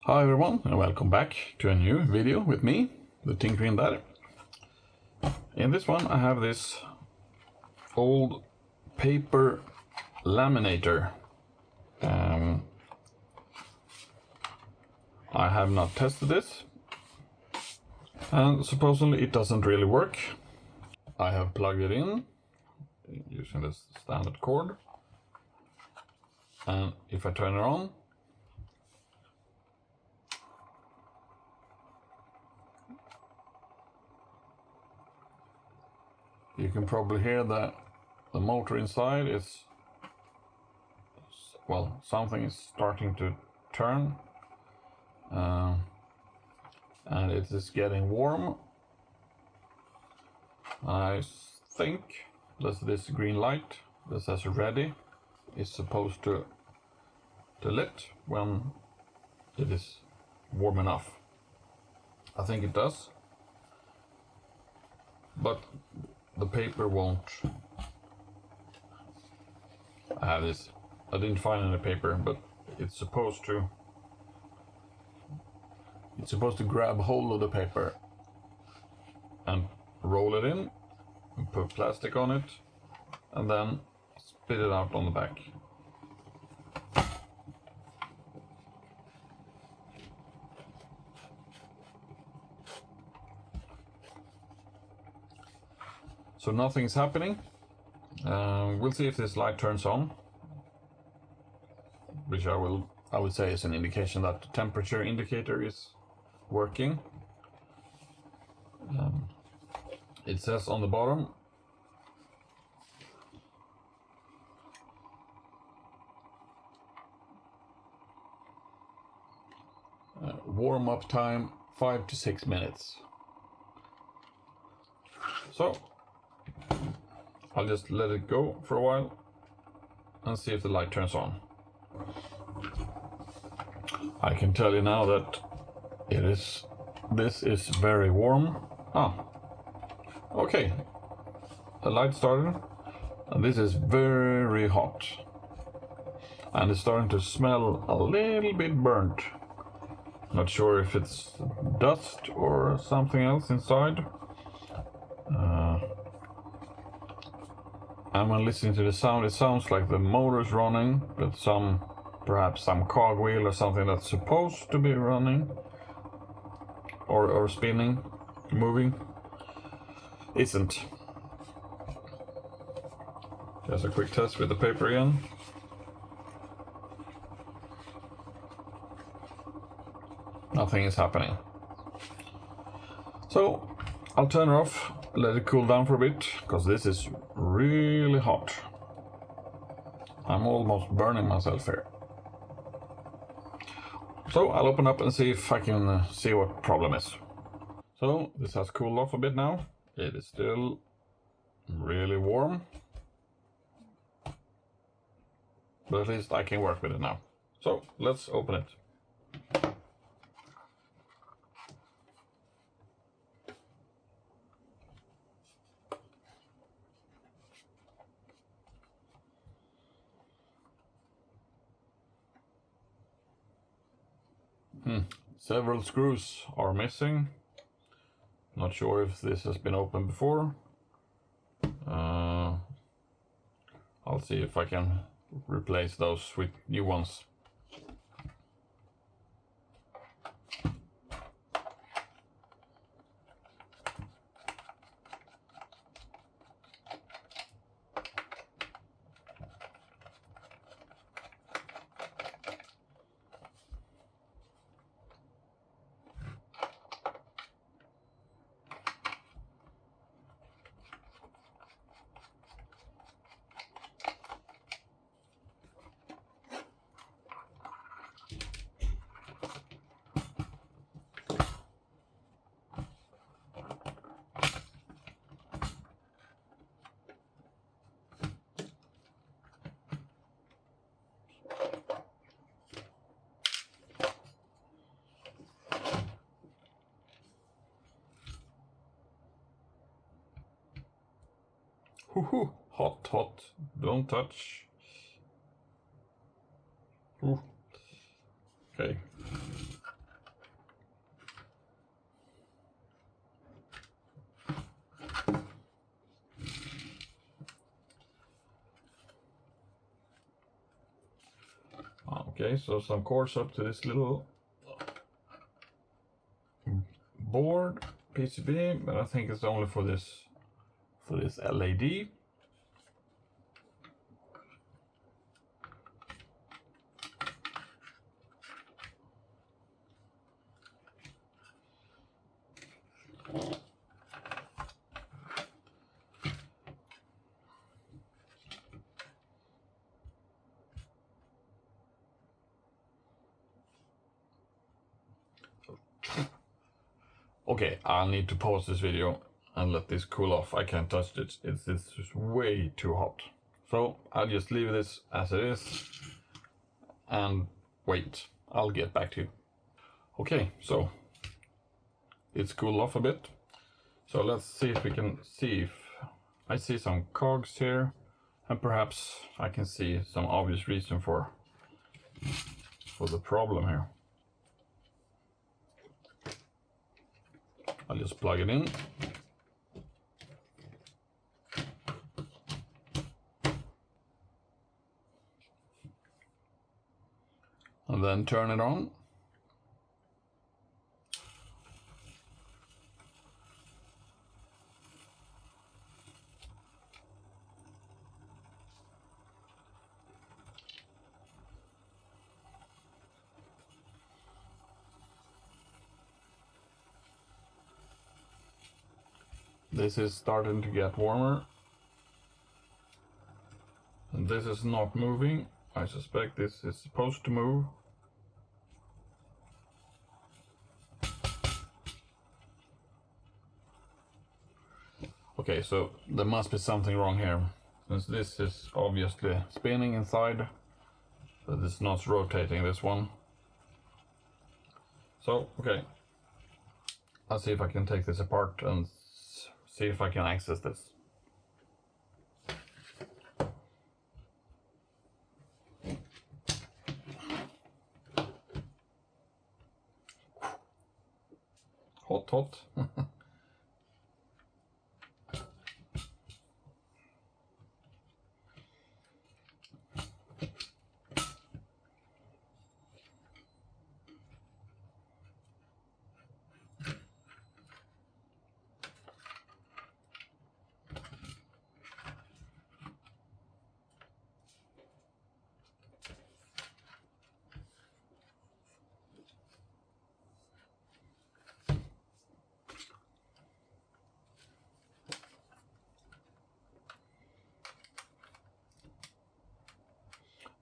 Hi everyone and welcome back to a new video with me, the Tinkering Dad. In this one I have this old paper laminator. I have not tested this and supposedly it doesn't really work. I have plugged it in using this standard cord, and if I turn it on, you can probably hear that the motor inside is, well, something is starting to turn, and it is getting warm. I think that this green light that says ready is supposed to lit when it is warm enough. I think it does, but the paper won't. I have this. I didn't find any paper, but it's supposed to grab hold of the paper and roll it in and put plastic on it and then spit it out on the back. So nothing's happening. We'll see if this light turns on, which I would say is an indication that the temperature indicator is working. It says on the bottom warm up time 5 to 6 minutes. So I'll just let it go for a while and see if the light turns on. I can tell you now that this is very warm. Okay, the light started and this is very hot and it's starting to smell a little bit burnt. Not sure if it's dust or something else inside. And when listening to the sound, it sounds like the motor's running, but perhaps some cogwheel or something that's supposed to be running or spinning, moving, isn't. Just a quick test with the paper again. Nothing is happening. So I'll turn it off, let it cool down for a bit, because this is really hot. I'm almost burning myself here. So I'll open up and see if I can see what the problem is. So this has cooled off a bit now. It is still really warm, but at least I can work with it now. So let's open it. Several screws are missing. Not sure if this has been opened before. I'll see if I can replace those with new ones. Hoo, hot, hot. Don't touch. Ooh. Okay. Okay, so some cords up to this little board PCB, but I think it's only for this LED. Okay, I'll need to pause this video and let this cool off. I can't touch it. It's just way too hot. So I'll just leave this as it is and wait. I'll get back to you. Okay, so it's cooled off a bit. So let's see if we can see if I see some cogs here, and perhaps I can see some obvious reason for the problem here. I'll just plug it in. And then turn it on. This is starting to get warmer. And this is not moving. I suspect this is supposed to move. Okay, so there must be something wrong here, since this is obviously spinning inside, but it's not rotating, this one. So, okay, I'll see if I can take this apart and see if I can access this. Hot, hot.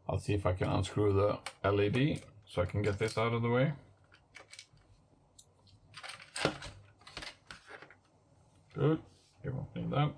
I'll see if I can unscrew the LED so I can get this out of the way. Good, you won't need that.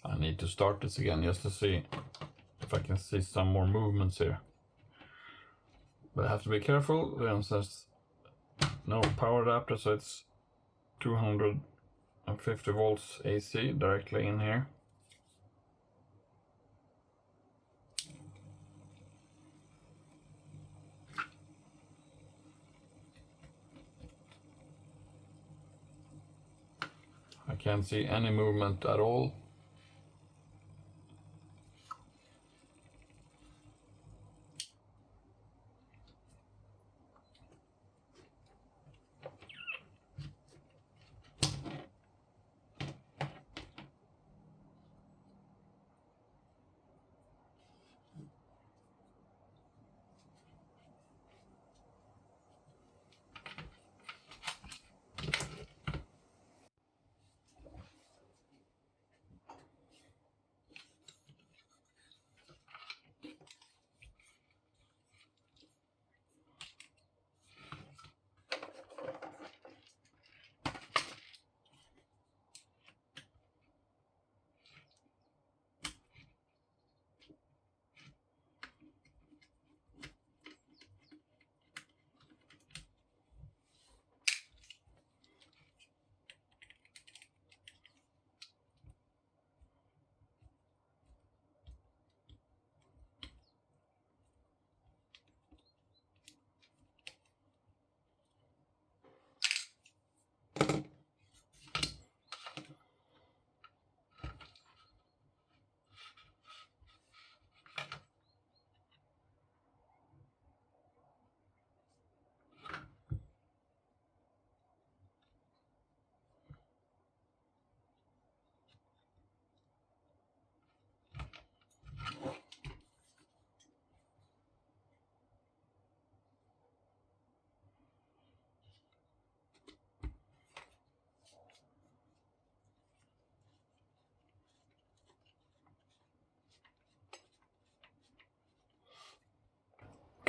I need to start this again just to see if I can see some more movements here. But I have to be careful, then says no power adapter, so it's 250 volts AC directly in here. I can't see any movement at all.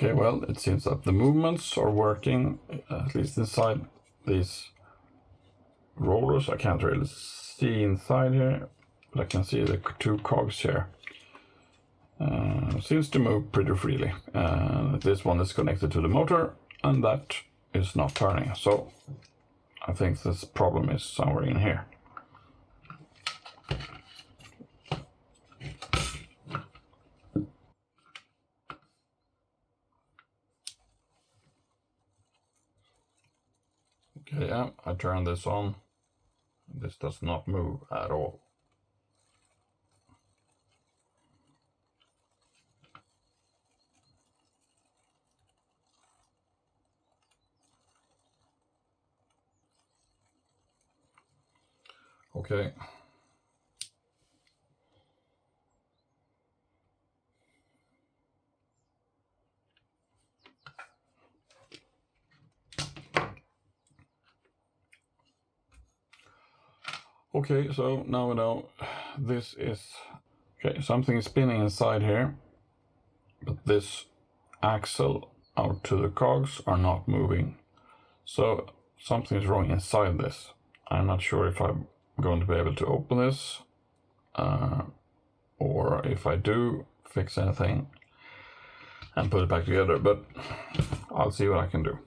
Okay, well, it seems that the movements are working, at least inside these rollers. I can't really see inside here, but I can see the two cogs here. Seems to move pretty freely. This one is connected to the motor, and that is not turning. So I think this problem is somewhere in here. Okay, yeah, I turn this on. This does not move at all. Okay. Okay, so now we know this is... Okay, something is spinning inside here, but this axle out to the cogs are not moving. So something is wrong inside this. I'm not sure if I'm going to be able to open this, or if I do fix anything and put it back together, but I'll see what I can do.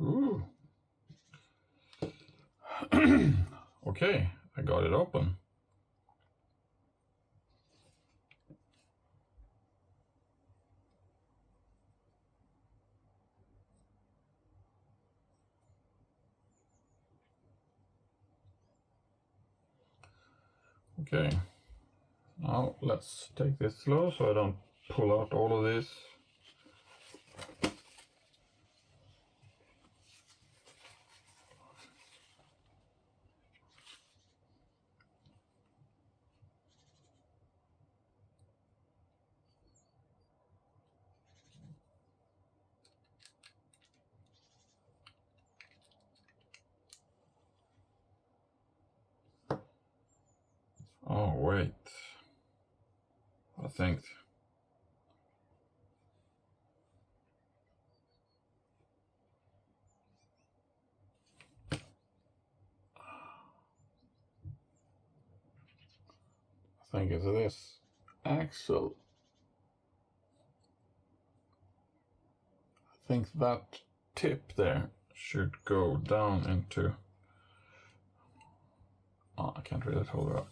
Ooh. Okay, I got it open. Okay, now let's take this slow so I don't pull out all of this. Oh, wait. I think... it's this axle. I think that tip there should go down into... Oh, I can't really hold it up.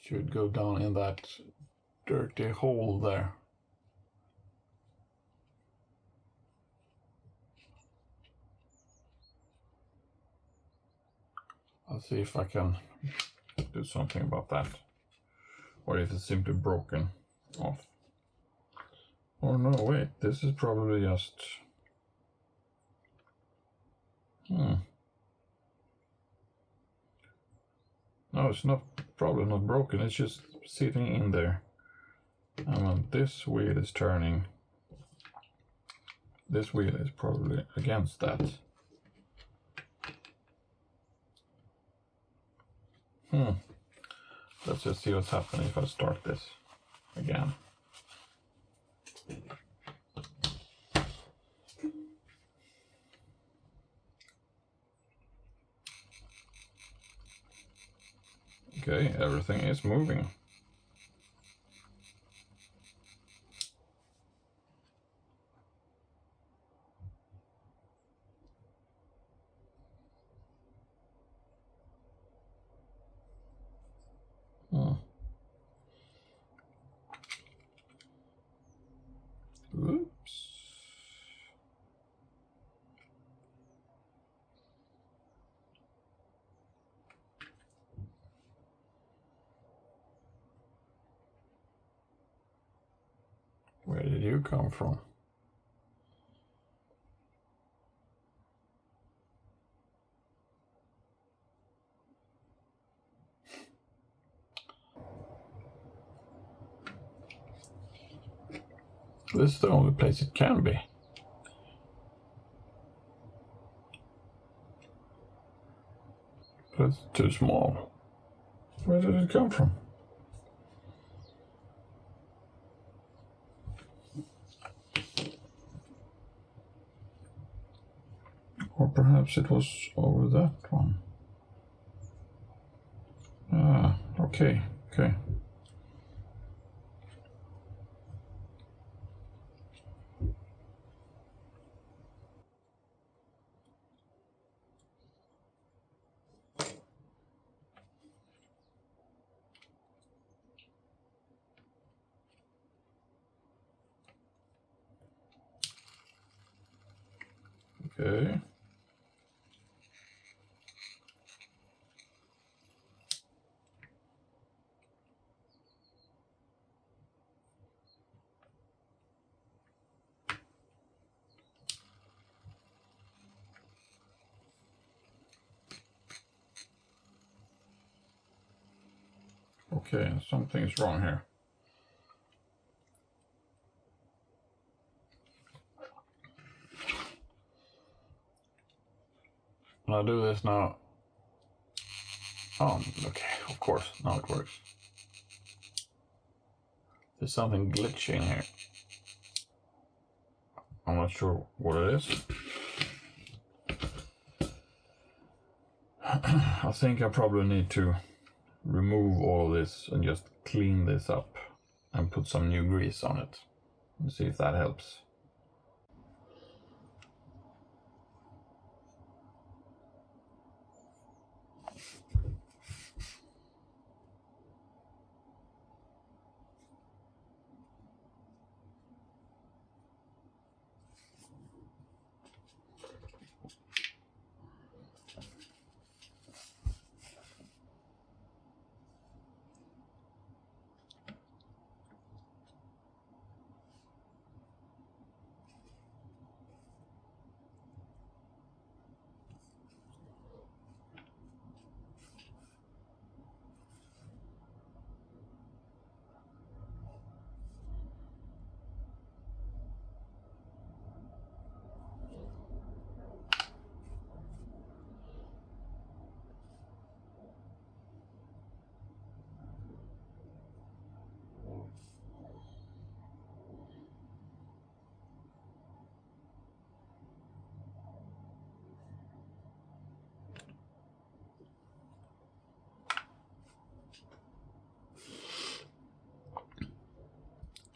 Should go down in that dirty hole there. I'll see if I can do something about that. Or if it's simply broken off. Or no, wait, this is probably just... No, it's not probably not broken, it's just sitting in there. And when this wheel is turning, this wheel is probably against that. Let's just see what's happening if I start this again. Okay, everything is moving. did you come from? This is the only place it can be. But it's too small. Where did it come from? Or perhaps it was over that one. Ah, okay. Okay. Okay, something's wrong here. When I do this now. Oh, okay, of course, now it works. There's something glitching here. I'm not sure what it is. I think I probably need to remove all of this and just clean this up and put some new grease on it and see if that helps.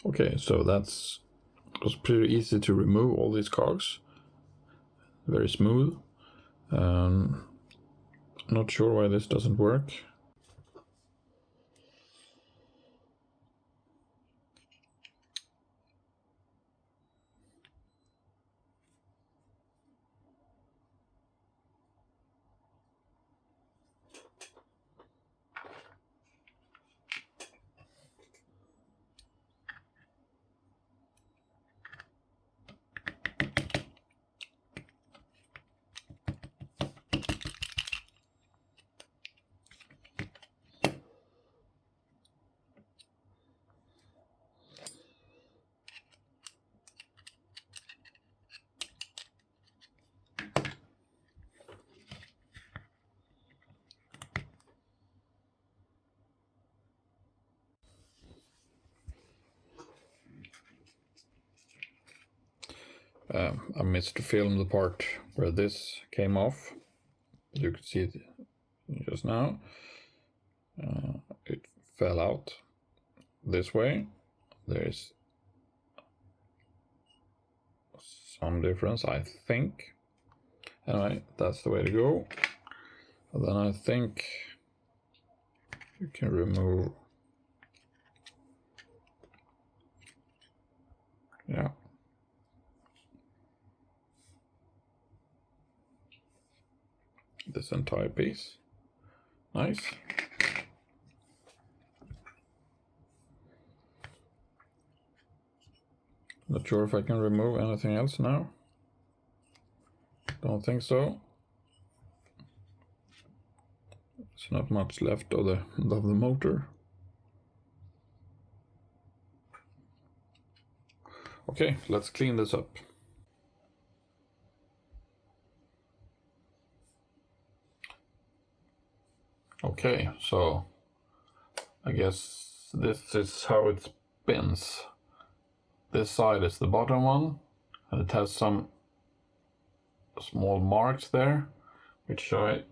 Okay, so it was pretty easy to remove all these cogs. Very smooth. Not sure why this doesn't work. I missed to film the part where this came off. As you could see it just now. It fell out this way. There's some difference, I think. Anyway, that's the way to go. And then I think you can remove. Yeah. This entire piece. Nice. not sure if I can remove anything else now. Don't think so. There's not much left of the motor. Okay, let's clean this up. Okay, so I guess this is how it spins. This side is the bottom one, and it has some small marks there, which I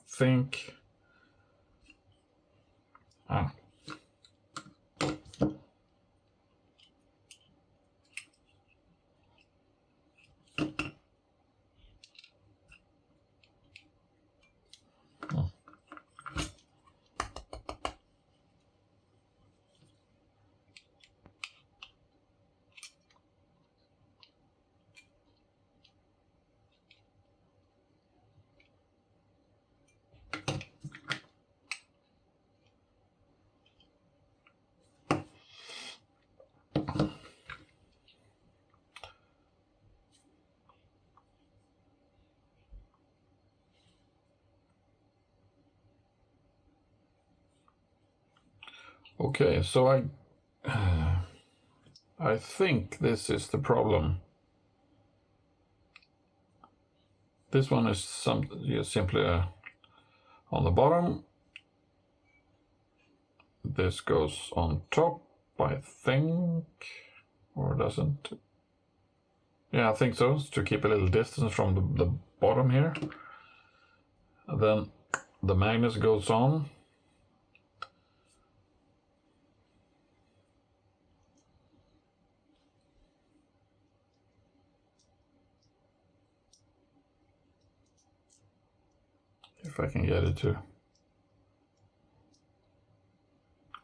think... Okay, so I think this is the problem. This one is simply on the bottom. This goes on top, I think, or doesn't. Yeah, I think so, it's to keep a little distance from the bottom here. And then the magnet goes on. If I can get it to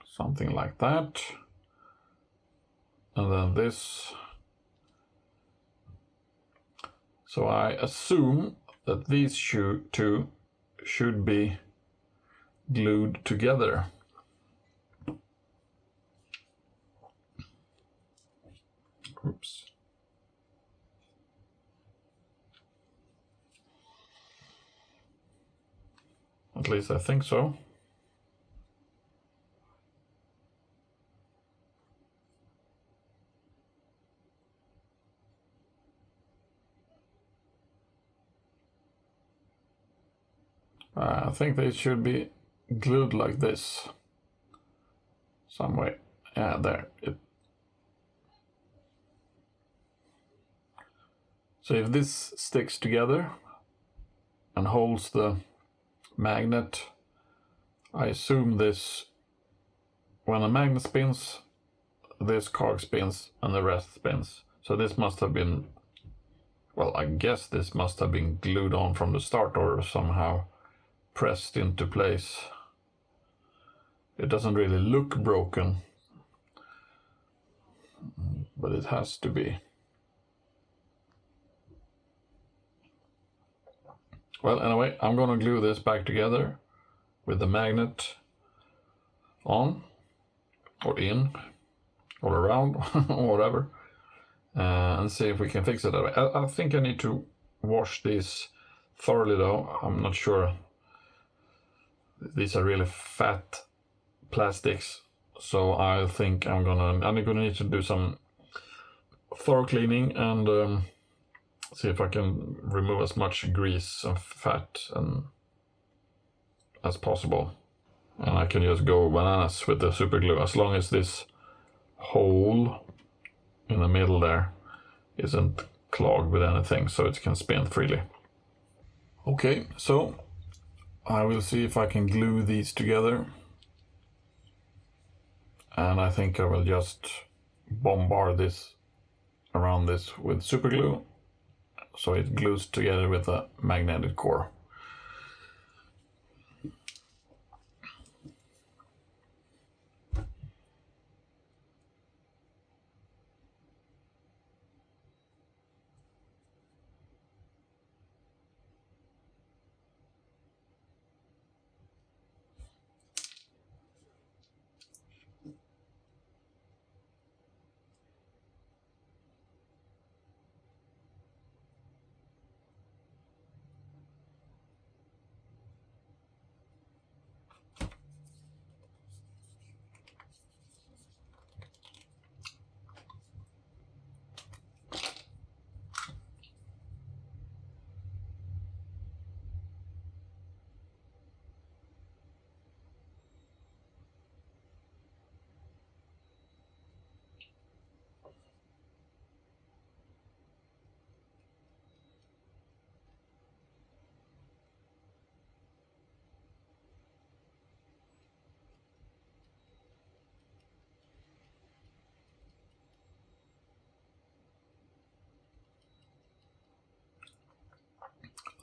something like that. And then this. So I assume that these two should be glued together. Oops. At least I think so. I think they should be glued like this. Some way. Yeah, there. So if this sticks together and holds the magnet, I assume this, when the magnet spins, this cog spins and the rest spins. So this must have been, well, I guess this must have been glued on from the start or somehow pressed into place. It doesn't really look broken, but it has to be. Well, anyway, I'm gonna glue this back together with the magnet on, or in, or around, or whatever, and see if we can fix it that way. I think I need to wash these thoroughly though. I'm not sure. These are really fat plastics, so I think I'm gonna need to do some thorough cleaning and see if I can remove as much grease and fat as possible. And I can just go bananas with the super glue as long as this hole in the middle there isn't clogged with anything, so it can spin freely. Okay, so I will see if I can glue these together. And I think I will just bombard this around this with super glue so it glues together with the magnetic core.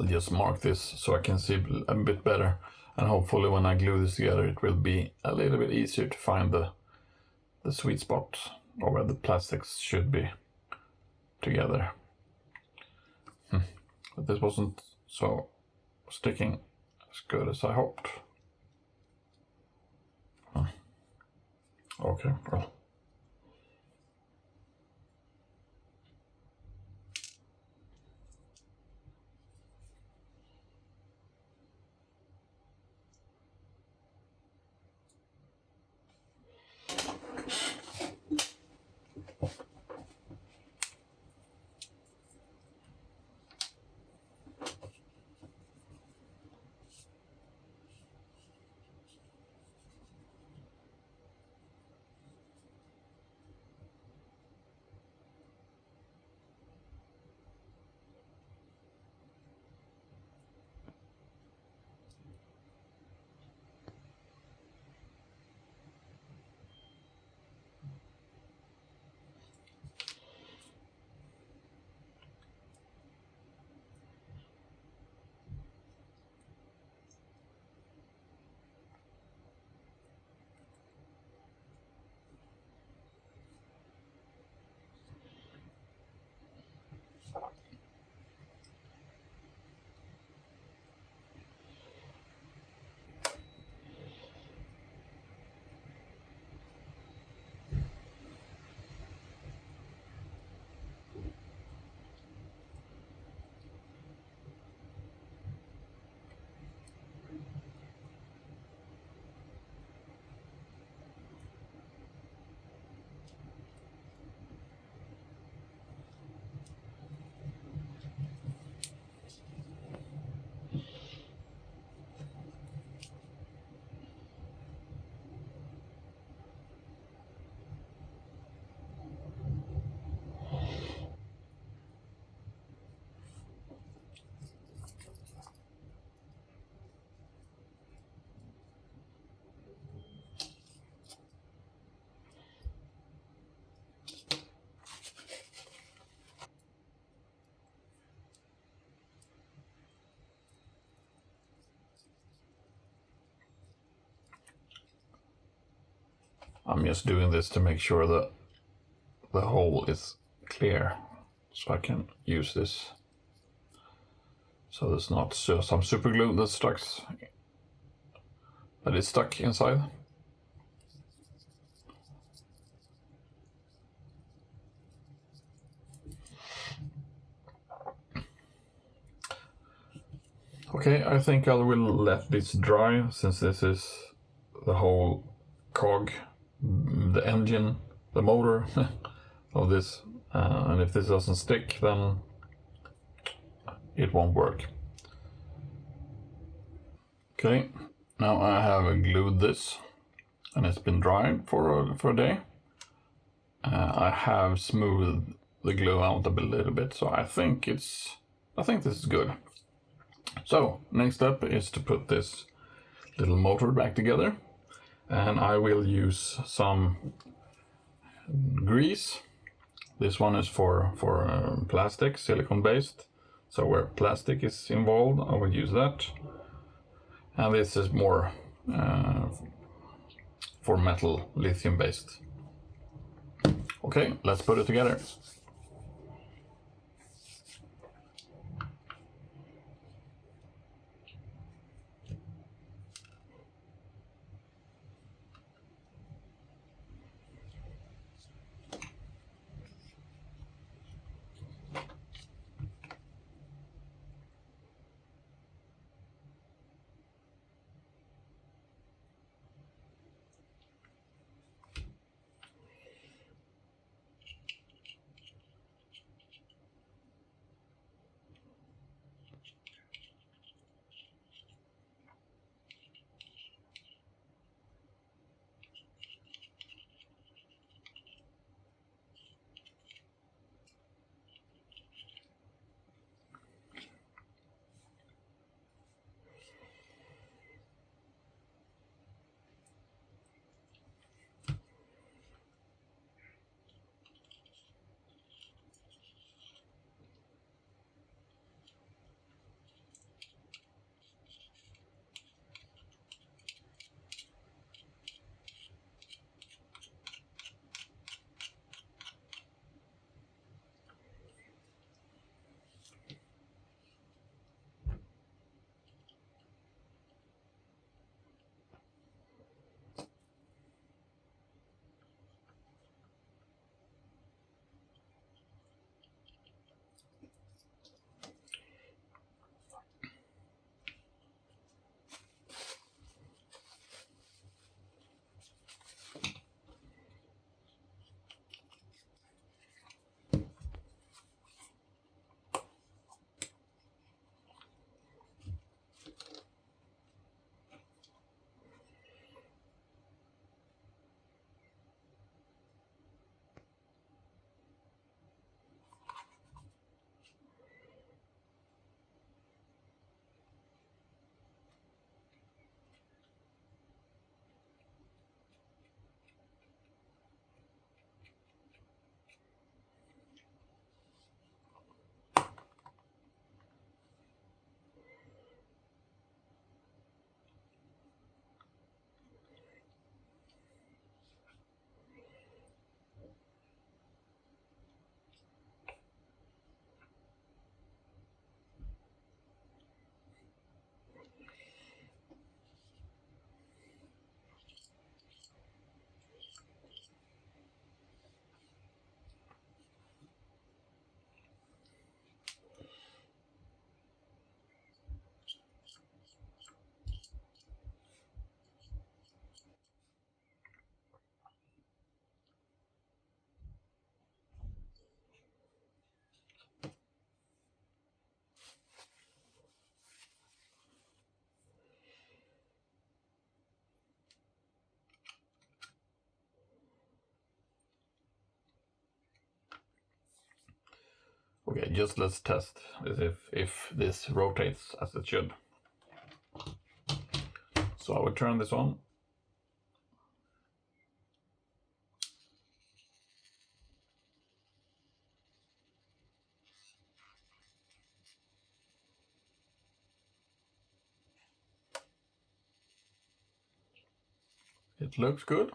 just mark this so I can see a bit better, and hopefully when I glue this together it will be a little bit easier to find the sweet spot, or where the plastics should be together. But this wasn't so sticking as good as I hoped. Okay, well. I'm just doing this to make sure that the hole is clear, so I can use this. So there's not some super glue that is stuck inside. Okay, I think I will let this dry, since this is the whole cog, the engine, the motor of this. And if this doesn't stick, then it won't work. Okay, now I have glued this, and it's been dry for a day. I have smoothed the glue out a little bit, so I think this is good. So next step is to put this little motor back together, and I will use some grease. This one is for plastic, silicone based, so where plastic is involved I will use that, and this is more for metal, lithium based. Okay, let's put it together. just let's test if this rotates as it should. So I will turn this on. It looks good.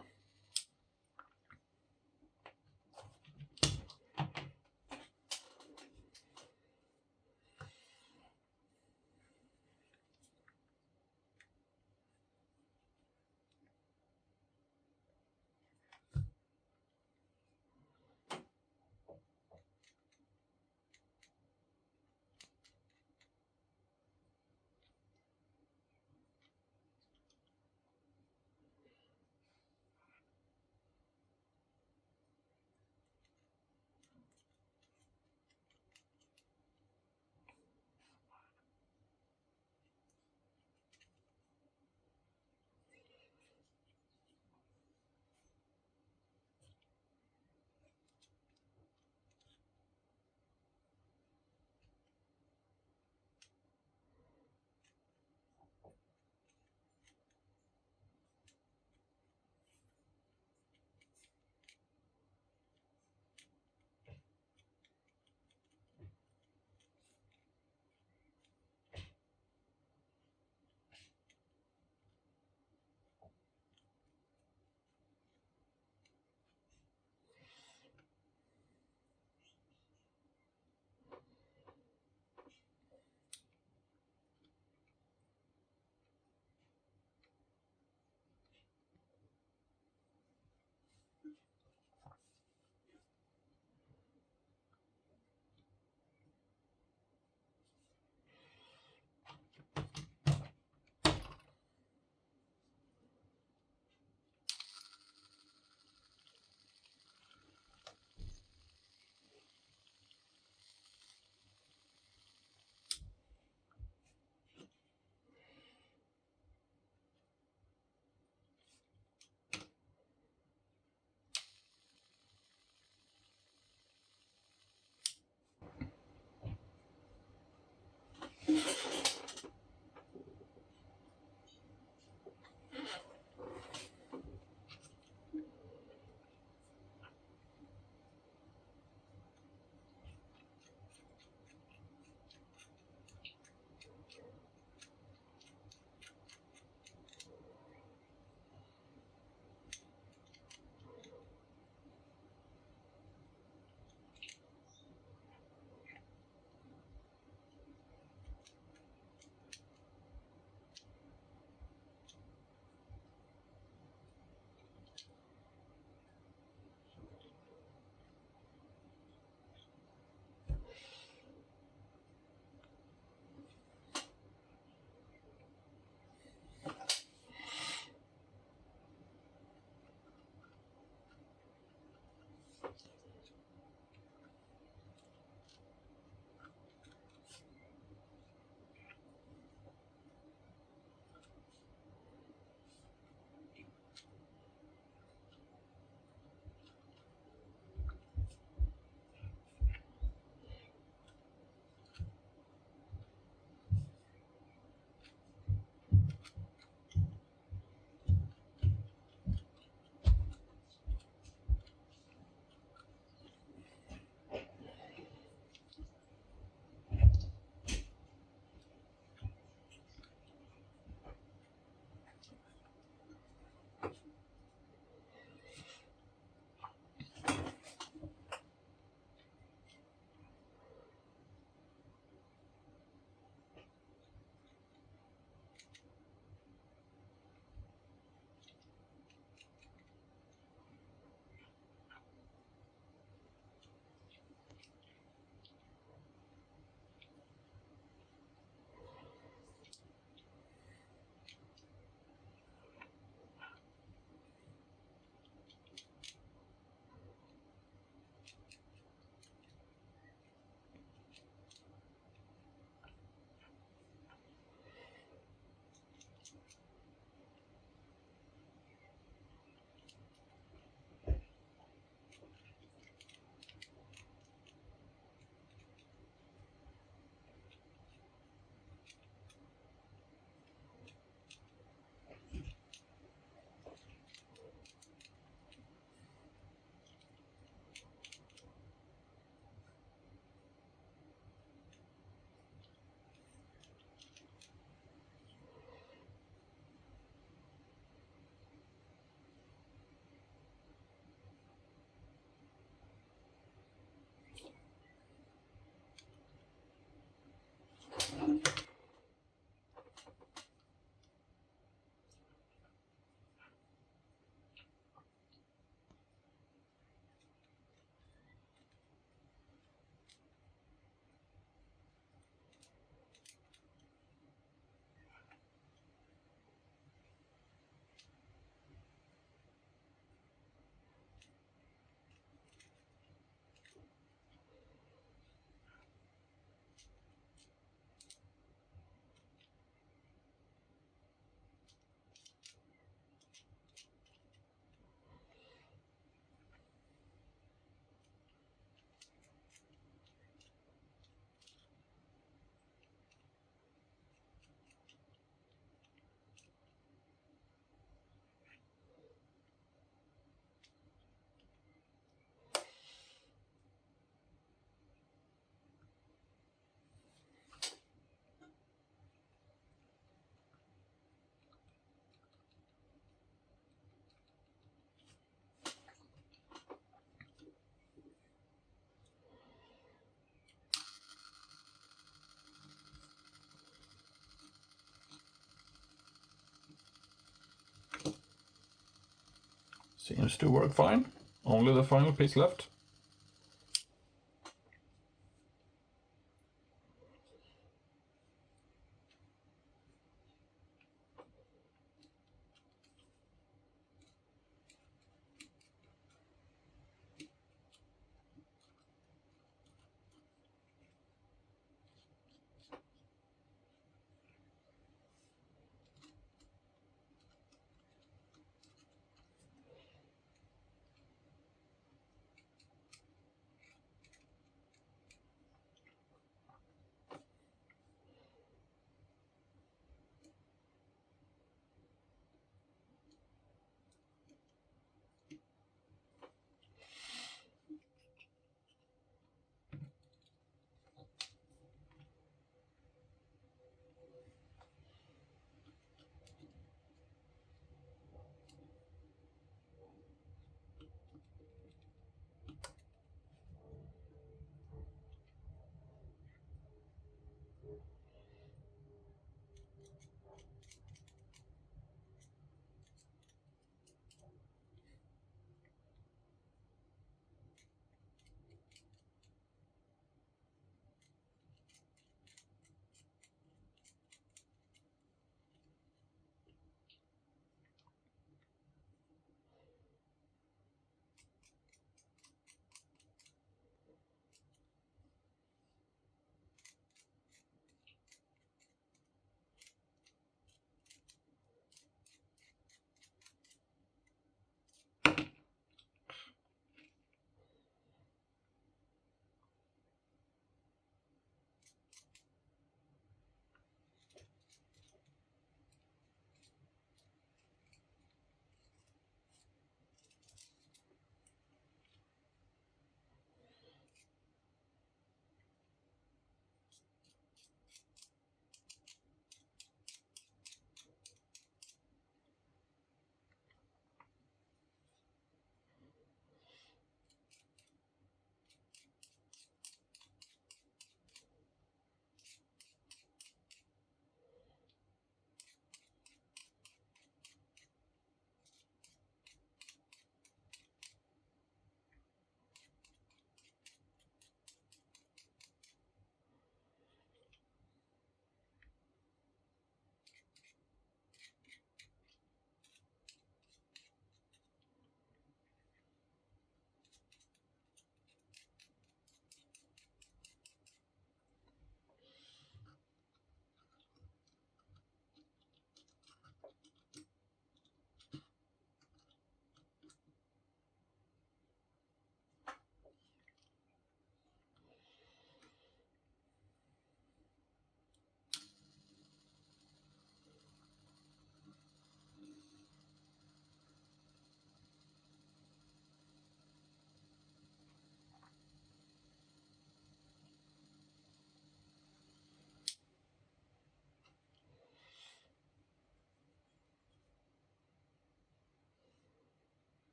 Seems to work fine. Only the final piece left.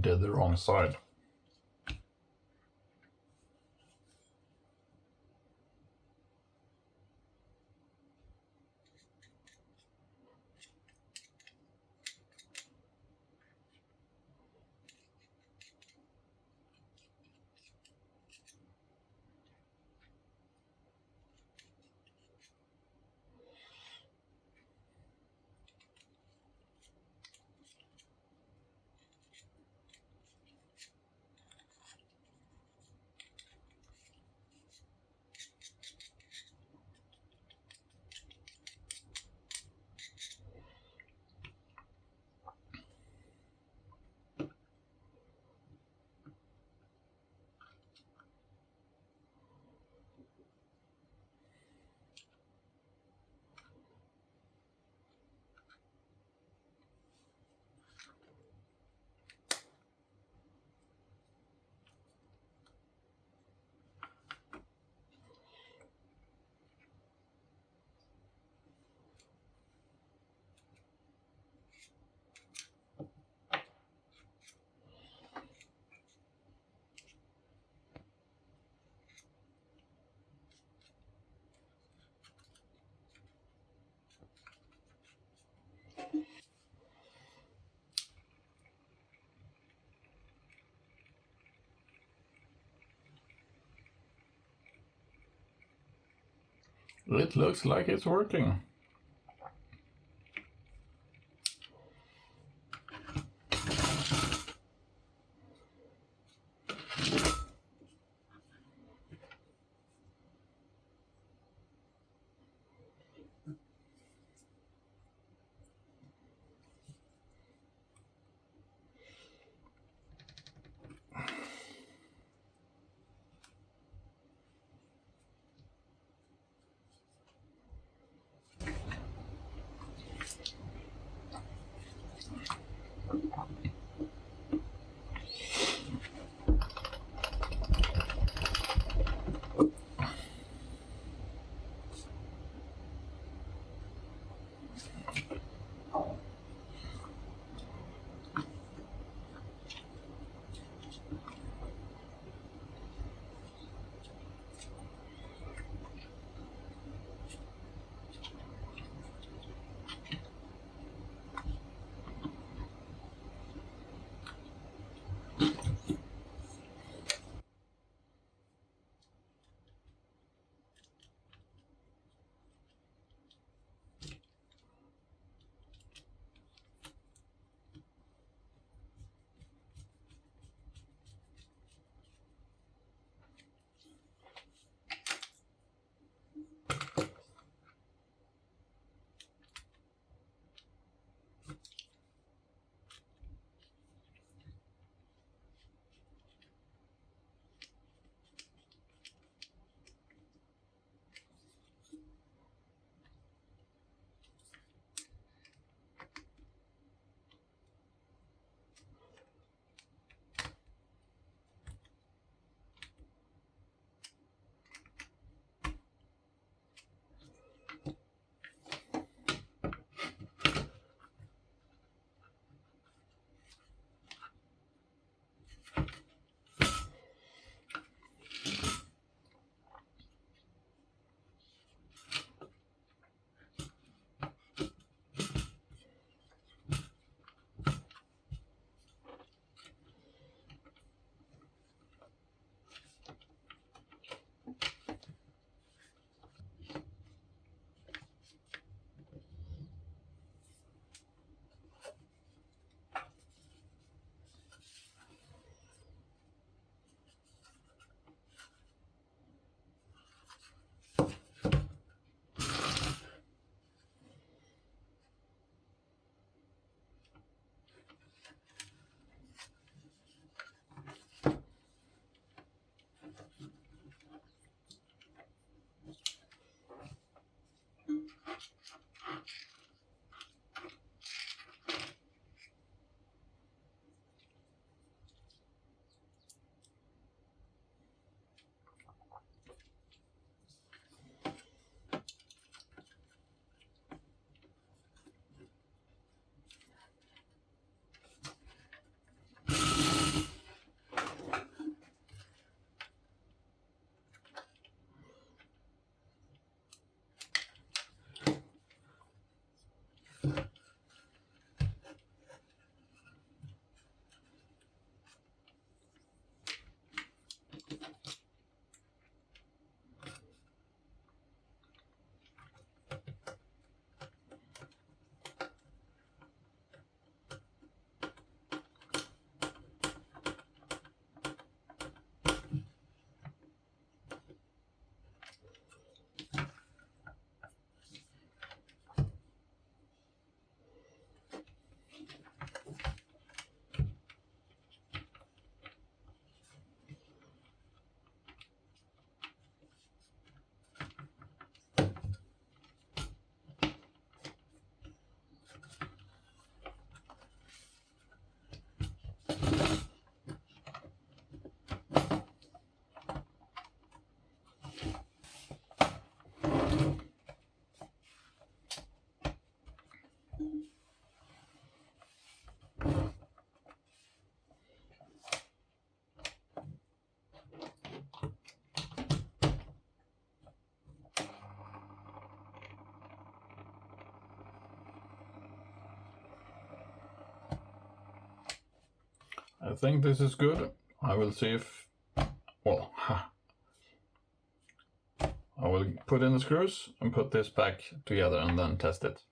did the wrong side. It looks like it's working. I think this is good. I will see if, well, I will put in the screws and put this back together and then test it.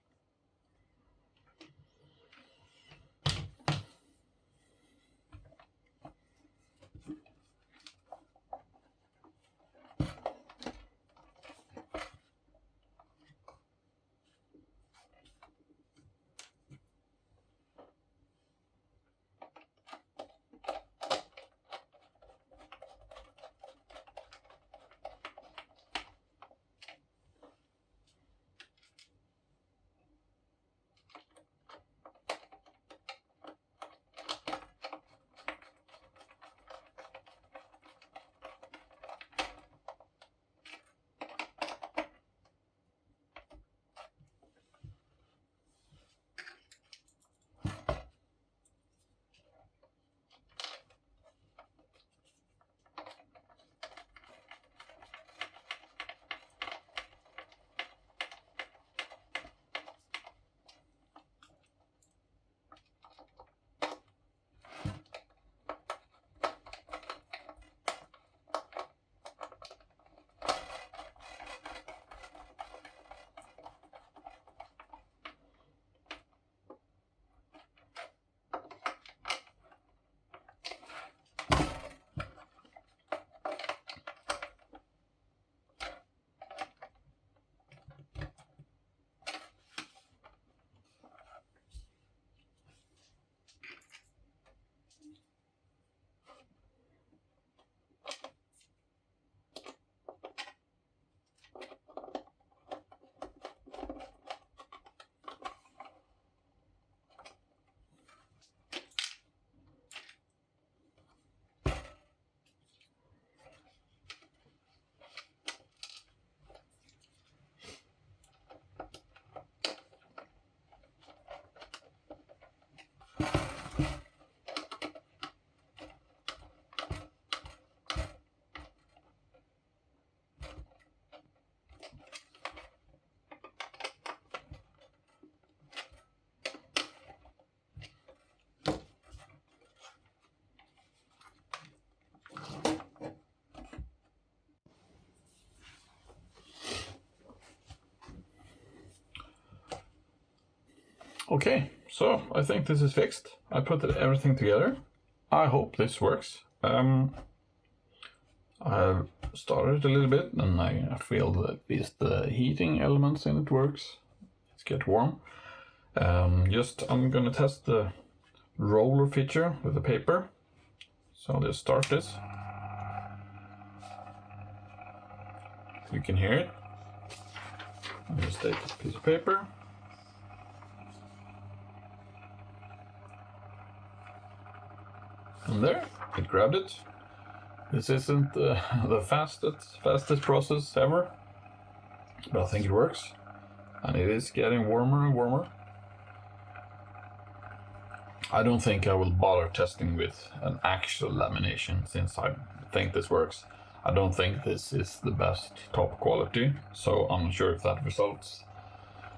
Okay, so I think this is fixed. I put everything together. I hope this works. I've started a little bit and I feel that at least the heating elements in it works. It's get warm. I'm gonna test the roller feature with the paper. So I'll just start this. You can hear it. I'll just take a piece of paper. And there, it grabbed it. This isn't the fastest process ever, but I think it works. And it is getting warmer and warmer. I don't think I will bother testing with an actual lamination since I think this works. I don't think this is the best top quality, so I'm not sure if that results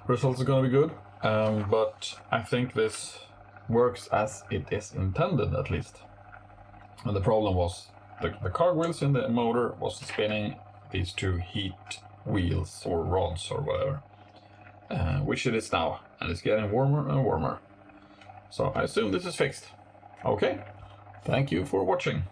are gonna be good. But I think this works as it is intended, at least. And the problem was the cogwheels in the motor was spinning these two heat wheels or rods or whatever, which it is now, and it's getting warmer and warmer. So I assume this is fixed. Okay, thank you for watching.